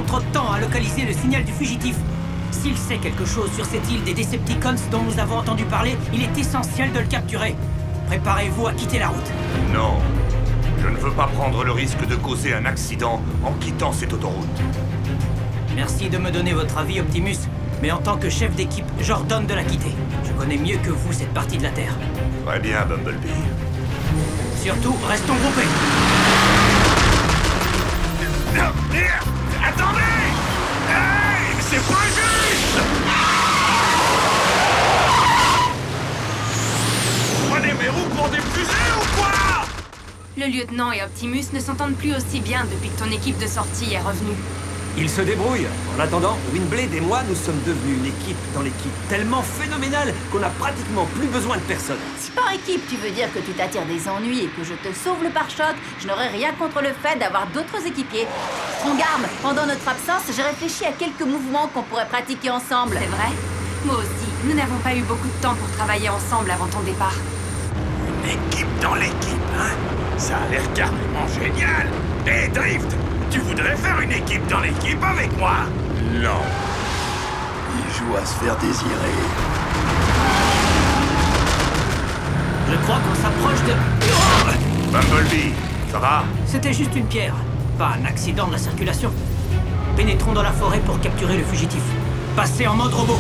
perdons trop de temps à localiser le signal du fugitif. S'il sait quelque chose sur cette île des Decepticons dont nous avons entendu parler, il est essentiel de le capturer. Préparez-vous à quitter la route. Non. Je ne veux pas prendre le risque de causer un accident en quittant cette autoroute. Merci de me donner votre avis, Optimus. Mais en tant que chef d'équipe, j'ordonne de la quitter. Je connais mieux que vous cette partie de la Terre. Très bien, Bumblebee. Surtout, restons groupés. Attendez! Hey! C'est pas juste! Prenez mes roues pour des fusées ou quoi? Le lieutenant et Optimus ne s'entendent plus aussi bien depuis que ton équipe de sortie est revenue. Il se débrouille. En attendant, Windblade et moi, nous sommes devenus une équipe dans l'équipe tellement phénoménale qu'on n'a pratiquement plus besoin de personne. Si par équipe tu veux dire que tu t'attires des ennuis et que je te sauve le pare-choc, je n'aurais rien contre le fait d'avoir d'autres équipiers. Strongarm, pendant notre absence, j'ai réfléchi à quelques mouvements qu'on pourrait pratiquer ensemble. C'est vrai? Moi aussi, nous n'avons pas eu beaucoup de temps pour travailler ensemble avant ton départ. Une équipe dans l'équipe, hein? Ça a l'air carrément génial! Hé, Drift! Tu voudrais faire une équipe dans l'équipe avec moi? Non. Il joue à se faire désirer. Je crois qu'on s'approche de... Bumblebee, ça va? C'était juste une pierre, pas un accident de la circulation. Pénétrons dans la forêt pour capturer le fugitif. Passez en mode robot.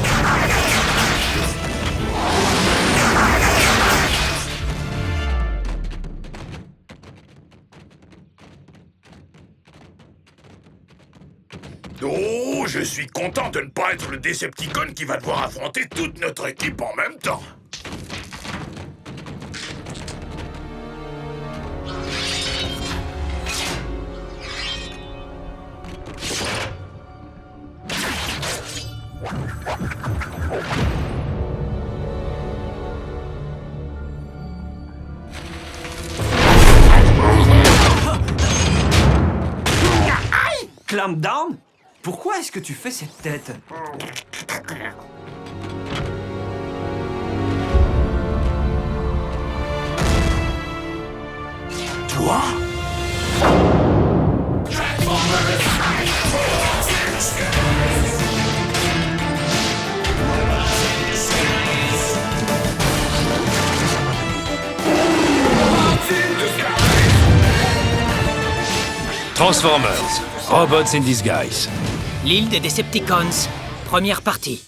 Oh, je suis content de ne pas être le Decepticon qui va devoir affronter toute notre équipe en même temps. Clamp down? Pourquoi est-ce que tu fais cette tête? Toi? Transformers, Robots in Disguise. L'île des Decepticons, première partie.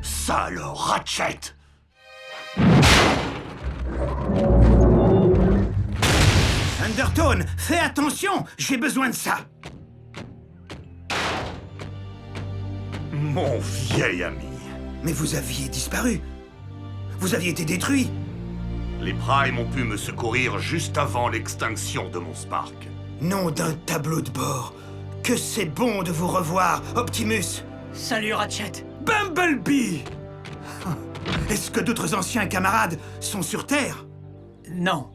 Ça alors, Ratchet! Undertone, fais attention, j'ai besoin de ça. Mon vieil ami. Mais vous aviez disparu. Vous aviez été détruit. Les Primes ont pu me secourir juste avant l'extinction de mon Spark. Nom d'un tableau de bord. Que c'est bon de vous revoir, Optimus. Salut Ratchet. Bumblebee. Est-ce que d'autres anciens camarades sont sur Terre? Non.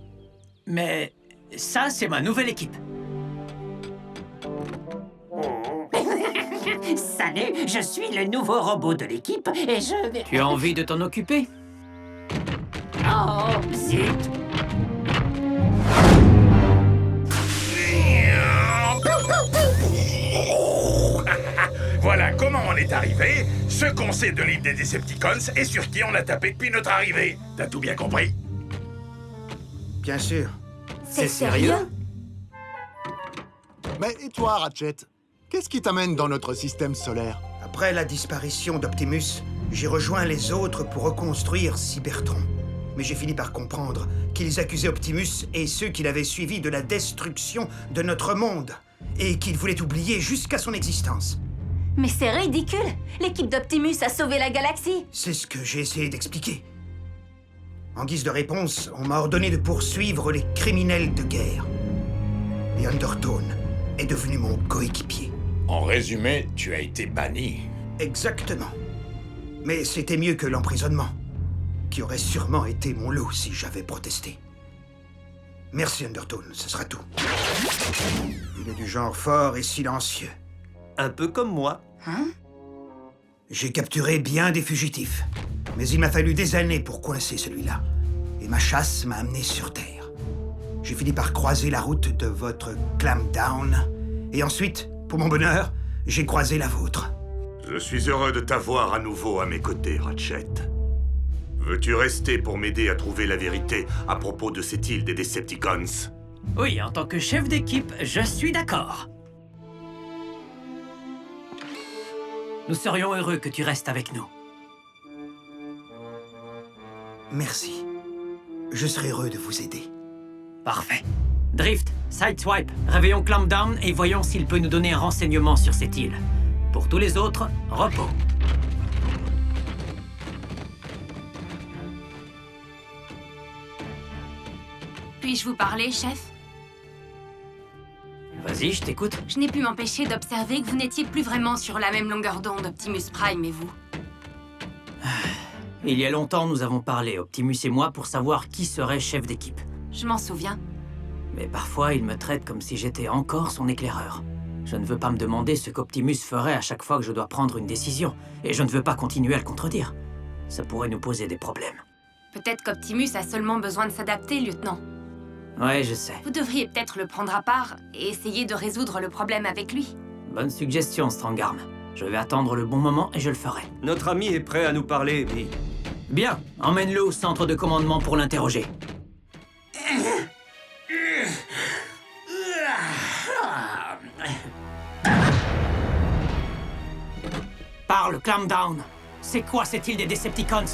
Mais ça, c'est ma nouvelle équipe. Salut, je suis le nouveau robot de l'équipe et je... Tu as envie de t'en occuper? Oh, zut! Voilà comment on est arrivé, ce qu'on sait de l'île des Decepticons et sur qui on a tapé depuis notre arrivée. T'as tout bien compris? Bien sûr. C'est sérieux? Mais et toi, Ratchet? Qu'est-ce qui t'amène dans notre système solaire? Après la disparition d'Optimus, j'ai rejoint les autres pour reconstruire Cybertron. Mais j'ai fini par comprendre qu'ils accusaient Optimus et ceux qui l'avaient suivi de la destruction de notre monde, et qu'ils voulaient oublier jusqu'à son existence. Mais c'est ridicule! L'équipe d'Optimus a sauvé la galaxie! C'est ce que j'ai essayé d'expliquer. En guise de réponse, on m'a ordonné de poursuivre les criminels de guerre. Et Undertone est devenu mon coéquipier. En résumé, tu as été banni. Exactement. Mais c'était mieux que l'emprisonnement, qui aurait sûrement été mon lot si j'avais protesté. Merci Undertone, ce sera tout. Il est du genre fort et silencieux. Un peu comme moi. Hein? J'ai capturé bien des fugitifs, mais il m'a fallu des années pour coincer celui-là. ma chasse m'a amené sur Terre. J'ai fini par croiser la route de votre Clampdown. Et ensuite, pour mon bonheur, j'ai croisé la vôtre. Je suis heureux de t'avoir à nouveau à mes côtés, Ratchet. Veux-tu rester pour m'aider à trouver la vérité à propos de cette île des Decepticons? Oui, en tant que chef d'équipe, je suis d'accord. Nous serions heureux que tu restes avec nous. Merci. Je serai heureux de vous aider. Parfait. Drift, Sideswipe, réveillons Clampdown et voyons s'il peut nous donner un renseignement sur cette île. Pour tous les autres, repos. Puis-je vous parler, chef? Vas-y, je t'écoute. Je n'ai pu m'empêcher d'observer que vous n'étiez plus vraiment sur la même longueur d'onde, Optimus Prime et vous. Il y a longtemps, nous avons parlé, Optimus et moi, pour savoir qui serait chef d'équipe. Je m'en souviens. Mais parfois, il me traite comme si j'étais encore son éclaireur. Je ne veux pas me demander ce qu'Optimus ferait à chaque fois que je dois prendre une décision, et je ne veux pas continuer à le contredire. Ça pourrait nous poser des problèmes. Peut-être qu'Optimus a seulement besoin de s'adapter, lieutenant. Ouais, je sais. Vous devriez peut-être le prendre à part et essayer de résoudre le problème avec lui. Bonne suggestion, Strongarm. Je vais attendre le bon moment et je le ferai. Notre ami est prêt à nous parler, mais... Bien, emmène-le au centre de commandement pour l'interroger. Parle, Clampdown. C'est quoi cette île des Decepticons?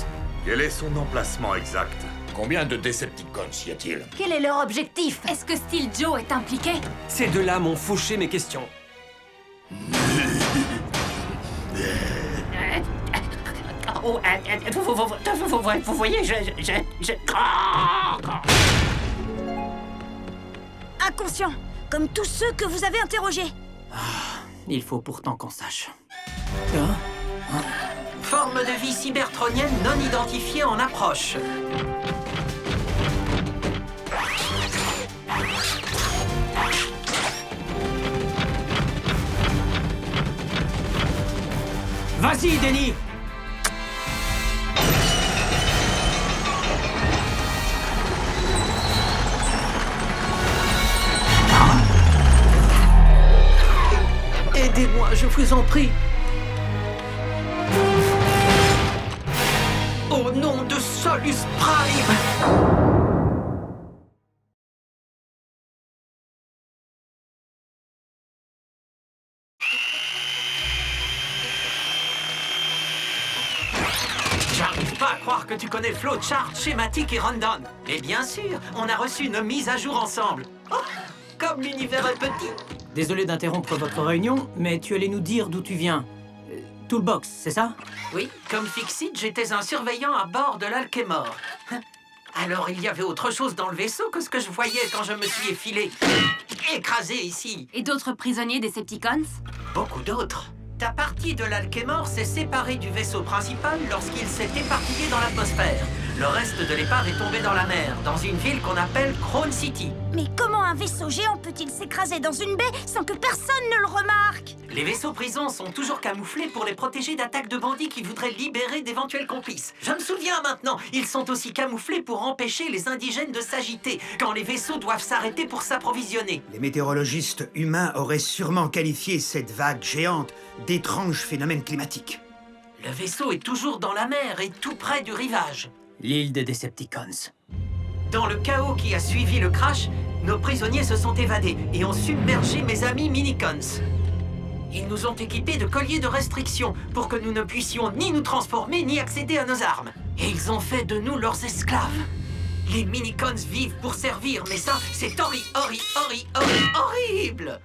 Quel est son emplacement exact? Combien de Decepticons y a-t-il? Quel est leur objectif? Est-ce que Steel Joe est impliqué? Ces deux-là m'ont fauché mes questions. Oh, vous voyez, Inconscient, comme tous ceux que vous avez interrogés. Il faut pourtant qu'on sache. Forme de vie cybertronienne non identifiée en approche. Vas-y, Denis! Aidez-moi, je vous en prie. Au nom de Solus Prime! J'arrive pas à croire que tu connais Flowchart, schématique et rundown. Mais bien sûr, on a reçu une mise à jour ensemble. Oh, comme l'univers est petit. Désolé d'interrompre votre réunion, mais tu allais nous dire d'où tu viens. Toolbox, c'est ça? Oui, comme Fixit, j'étais un surveillant à bord de l'Alchemor. Alors il y avait autre chose dans le vaisseau que ce que je voyais quand je me suis écrasé ici. Et d'autres prisonniers Decepticons? Beaucoup d'autres. Ta partie de l'Alchemor s'est séparée du vaisseau principal lorsqu'il s'est éparpillé dans l'atmosphère. Le reste de l'épave est tombé dans la mer, dans une ville qu'on appelle Crown City. Mais comment un vaisseau géant peut-il s'écraser dans une baie sans que personne ne le remarque? Les vaisseaux prisons sont toujours camouflés pour les protéger d'attaques de bandits qui voudraient libérer d'éventuels complices. Je me souviens maintenant, ils sont aussi camouflés pour empêcher les indigènes de s'agiter quand les vaisseaux doivent s'arrêter pour s'approvisionner. Les météorologistes humains auraient sûrement qualifié cette vague géante d'étrange phénomène climatique. Le vaisseau est toujours dans la mer et tout près du rivage. L'île des Decepticons. Dans le chaos qui a suivi le crash, nos prisonniers se sont évadés et ont submergé mes amis Minicons. Ils nous ont équipés de colliers de restriction pour que nous ne puissions ni nous transformer ni accéder à nos armes. Et ils ont fait de nous leurs esclaves. Les Minicons vivent pour servir, mais ça, c'est horrible!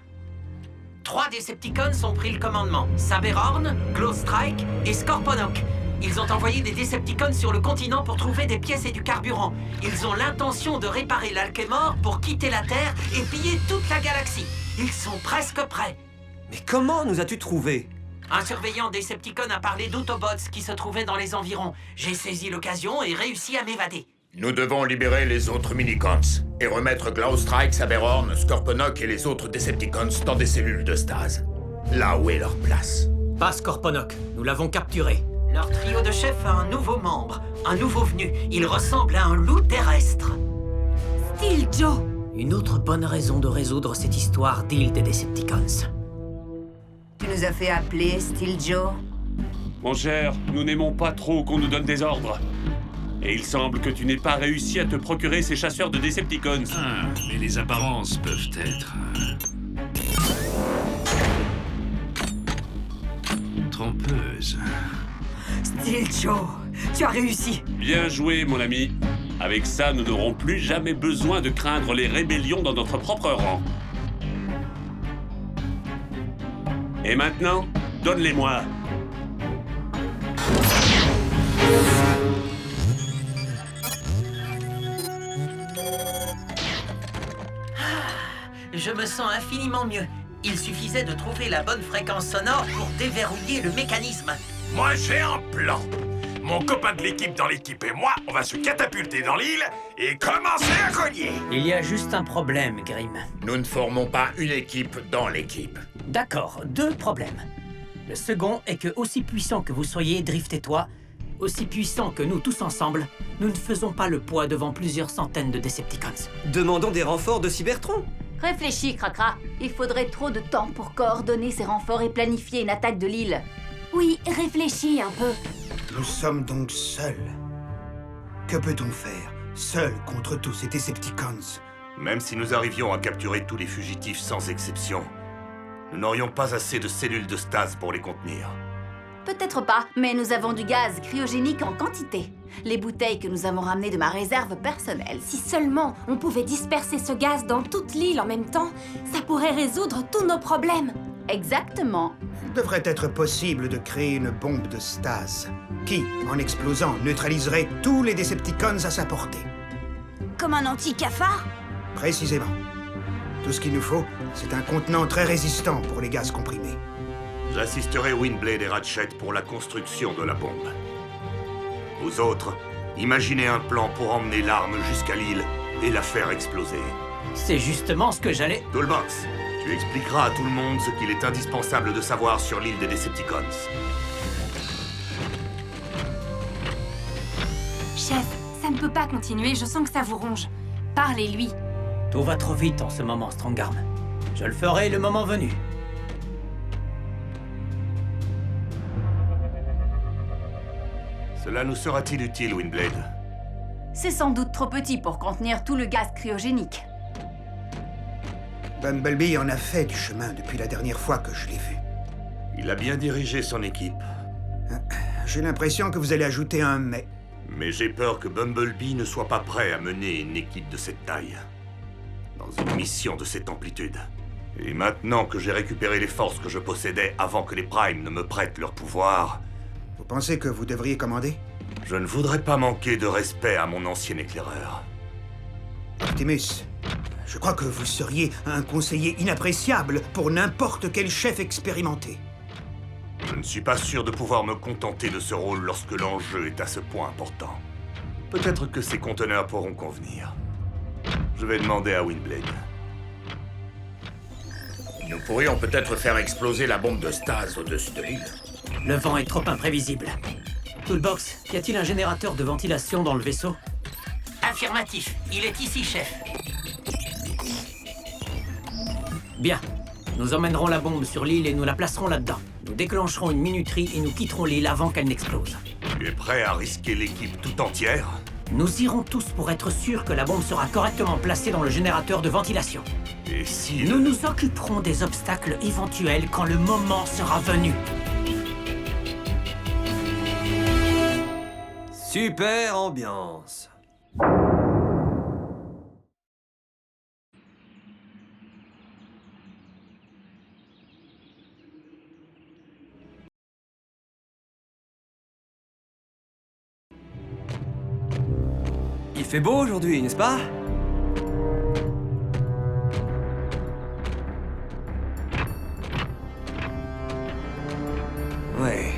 3 Decepticons ont pris le commandement. Saberhorn, Glowstrike et Scorponok. Ils ont envoyé des Decepticons sur le continent pour trouver des pièces et du carburant. Ils ont l'intention de réparer l'Alchemor pour quitter la Terre et piller toute la galaxie. Ils sont presque prêts. Mais comment nous as-tu trouvés? Un surveillant Decepticon a parlé d'Autobots qui se trouvaient dans les environs. J'ai saisi l'occasion et réussi à m'évader. Nous devons libérer les autres Minicons et remettre Glowstrike, Saberhorn, Scorponok et les autres Decepticons dans des cellules de stase. Là où est leur place. Pas Scorponok, nous l'avons capturé. Leur trio de chefs a un nouveau membre, un nouveau venu. Il ressemble à un loup terrestre. Steel Joe! Une autre bonne raison de résoudre cette histoire d'île des Decepticons. Tu nous as fait appeler, Steel Joe? Mon cher, nous n'aimons pas trop qu'on nous donne des ordres. Et il semble que tu n'aies pas réussi à te procurer ces chasseurs de Decepticons. Ah, mais les apparences peuvent être... trompeuses. Steel Joe, tu as réussi! Bien joué, mon ami. Avec ça, nous n'aurons plus jamais besoin de craindre les rébellions dans notre propre rang. Et maintenant, donne-les-moi. Je me sens infiniment mieux. Il suffisait de trouver la bonne fréquence sonore pour déverrouiller le mécanisme. Moi, j'ai un plan. Mon copain de l'équipe dans l'équipe et moi, on va se catapulter dans l'île et commencer à cogner. Il y a juste un problème, Grim. Nous ne formons pas une équipe dans l'équipe. D'accord, 2 problèmes. Le second est que, aussi puissant que vous soyez, Drift et toi, aussi puissant que nous tous ensemble, nous ne faisons pas le poids devant plusieurs centaines de Decepticons. Demandons des renforts de Cybertron. Réfléchis, Cracra. Il faudrait trop de temps pour coordonner ces renforts et planifier une attaque de l'île. Oui, réfléchis un peu. Nous sommes donc seuls. Que peut-on faire, seuls contre tous ces Decepticons? Même si nous arrivions à capturer tous les fugitifs sans exception, nous n'aurions pas assez de cellules de stase pour les contenir. Peut-être pas, mais nous avons du gaz cryogénique en quantité. Les bouteilles que nous avons ramenées de ma réserve personnelle. Si seulement on pouvait disperser ce gaz dans toute l'île en même temps, ça pourrait résoudre tous nos problèmes. Exactement. Il devrait être possible de créer une bombe de stase qui, en explosant, neutraliserait tous les Decepticons à sa portée. Comme un anti-cafard? Précisément. Tout ce qu'il nous faut, c'est un contenant très résistant pour les gaz comprimés. J'assisterai Windblade et Ratchet pour la construction de la bombe. Vous autres, imaginez un plan pour emmener l'arme jusqu'à l'île et la faire exploser. C'est justement ce que j'allais... Toolbox, tu expliqueras à tout le monde ce qu'il est indispensable de savoir sur l'île des Decepticons. Chef, ça ne peut pas continuer, je sens que ça vous ronge. Parlez-lui. Tout va trop vite en ce moment, Strongarm. Je le ferai le moment venu. Cela nous sera-t-il utile, Windblade? C'est sans doute trop petit pour contenir tout le gaz cryogénique. Bumblebee en a fait du chemin depuis la dernière fois que je l'ai vu. Il a bien dirigé son équipe. J'ai l'impression que vous allez ajouter un « mais ». Mais j'ai peur que Bumblebee ne soit pas prêt à mener une équipe de cette taille. Dans une mission de cette amplitude. Et maintenant que j'ai récupéré les forces que je possédais avant que les Primes ne me prêtent leur pouvoir... Vous pensez que vous devriez commander? Je ne voudrais pas manquer de respect à mon ancien éclaireur. Optimus, je crois que vous seriez un conseiller inappréciable pour n'importe quel chef expérimenté. Je ne suis pas sûr de pouvoir me contenter de ce rôle lorsque l'enjeu est à ce point important. Peut-être que ces conteneurs pourront convenir. Je vais demander à Windblade. Nous pourrions peut-être faire exploser la bombe de stase au-dessus de l'île. Le vent est trop imprévisible. Toolbox, y a-t-il un générateur de ventilation dans le vaisseau? Affirmatif. Il est ici, chef. Bien. Nous emmènerons la bombe sur l'île et nous la placerons là-dedans. Nous déclencherons une minuterie et nous quitterons l'île avant qu'elle n'explose. Tu es prêt à risquer l'équipe tout entière? Nous irons tous pour être sûrs que la bombe sera correctement placée dans le générateur de ventilation. Et si... Nous nous occuperons des obstacles éventuels quand le moment sera venu. Super ambiance. Il fait beau aujourd'hui, n'est-ce pas? Ouais.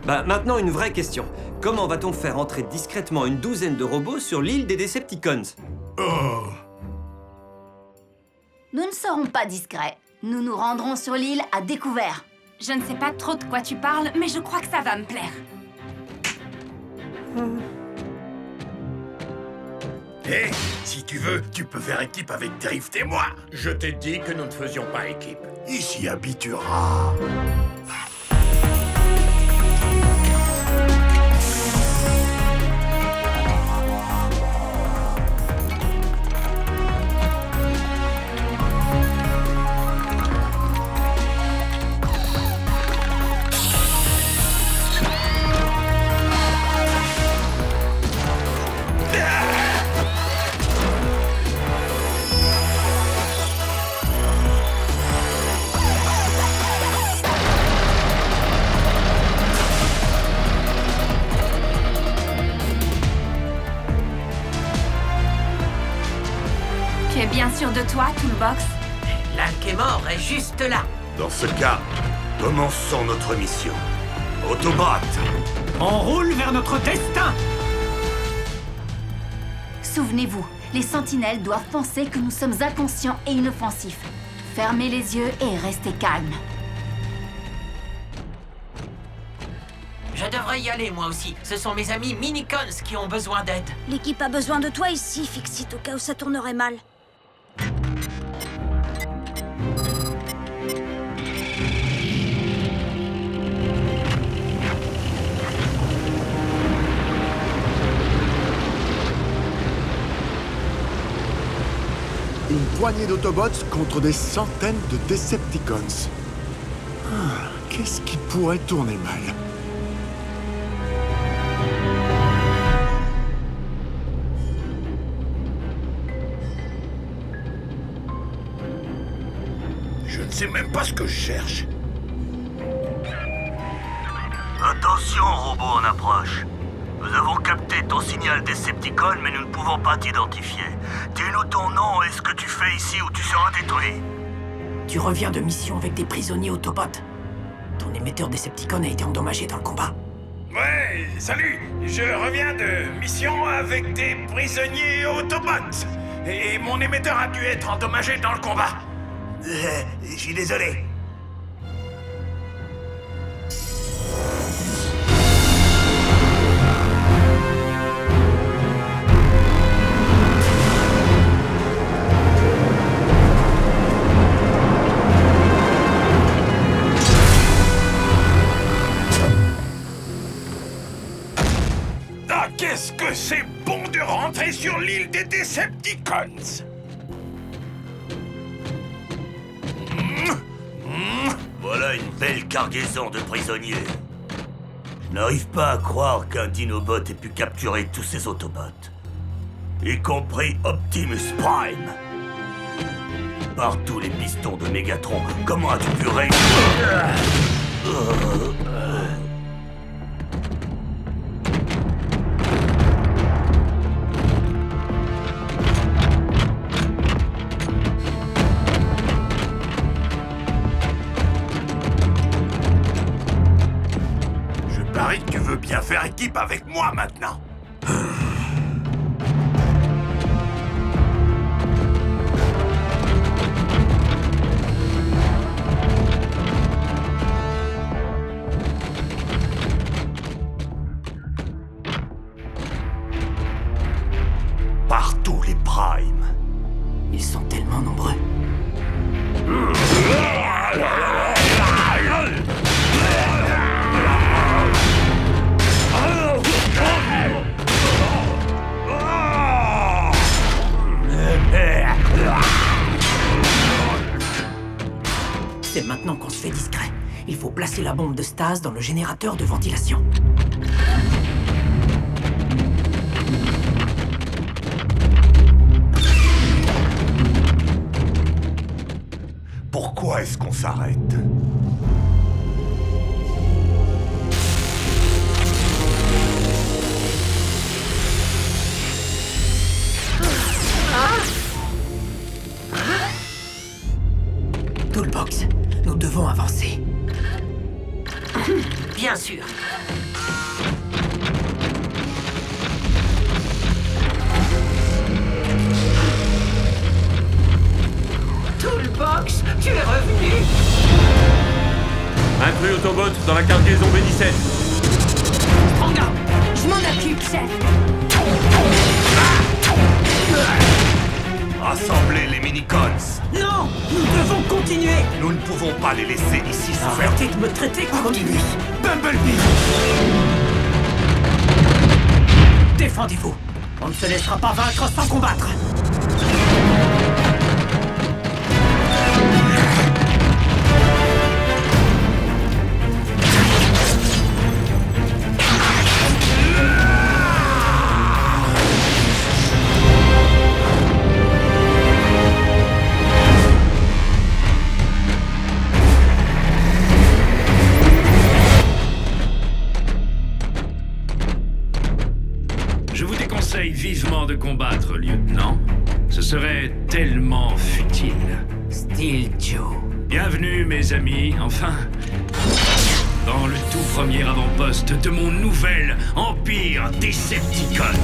Bah, maintenant, une vraie question. Comment va-t-on faire entrer discrètement une douzaine de robots sur l'île des Decepticons? Oh! Nous ne serons pas discrets. Nous nous rendrons sur l'île à découvert. Je ne sais pas trop de quoi tu parles, mais je crois que ça va me plaire. Hé, si tu veux, tu peux faire équipe avec Drift et moi. Je t'ai dit que nous ne faisions pas équipe. Il s'y habituera. Tu es bien sûr de toi, Toolbox? L'Alchémore est juste là. Dans ce cas, commençons notre mission. Autobot! On roule vers notre destin! Souvenez-vous, les sentinelles doivent penser que nous sommes inconscients et inoffensifs. Fermez les yeux et restez calmes. Je devrais y aller, moi aussi. Ce sont mes amis Minicons qui ont besoin d'aide. L'équipe a besoin de toi ici, Fixit, au cas où ça tournerait mal. Une poignée d'Autobots contre des centaines de Decepticons. Qu'est-ce qui pourrait tourner mal? Je ne sais même pas ce que je cherche. Attention, robot en approche. Nous avons capté ton signal Decepticon, mais nous ne pouvons pas t'identifier. Dis-nous ton nom et ce que tu fais ici ou tu seras détruit. Tu reviens de mission avec des prisonniers Autobots. Ton émetteur Decepticon a été endommagé dans le combat. Ouais, salut. Je reviens de mission avec des prisonniers Autobots. Et mon émetteur a dû être endommagé dans le combat. Je suis désolé. Ah, qu'est-ce que c'est bon de rentrer sur l'île des Decepticons! Voilà une belle cargaison de prisonniers. Je n'arrive pas à croire qu'un Dinobot ait pu capturer tous ces Autobots. Y compris Optimus Prime. Par tous les pistons de Megatron, comment as-tu pu réussir? Je parie que tu veux bien faire équipe avec moi maintenant. Partout les Primes. Ils sont tellement nombreux. C'est maintenant qu'on se fait discret. Il faut placer la bombe de stase dans le générateur de ventilation. Pourquoi est-ce qu'on s'arrête? Toolbox, nous devons avancer. Bien sûr. Toolbox, tu es revenu. Intrus Autobot dans la cargaison B17. Strong Arm, Je m'en occupe, chef. Rassemblez les Minicons. Non! Nous devons continuer! Nous ne pouvons pas les laisser ici souffrir. Arrêtez de me traiter comme... Optimus, Bumblebee. Défendez-vous! On ne se laissera pas vaincre sans combattre! Je vous déconseille vivement de combattre, lieutenant. Ce serait tellement futile. Steel Joe. Bienvenue, mes amis, enfin, dans le tout premier avant-poste de mon nouvel Empire Decepticon.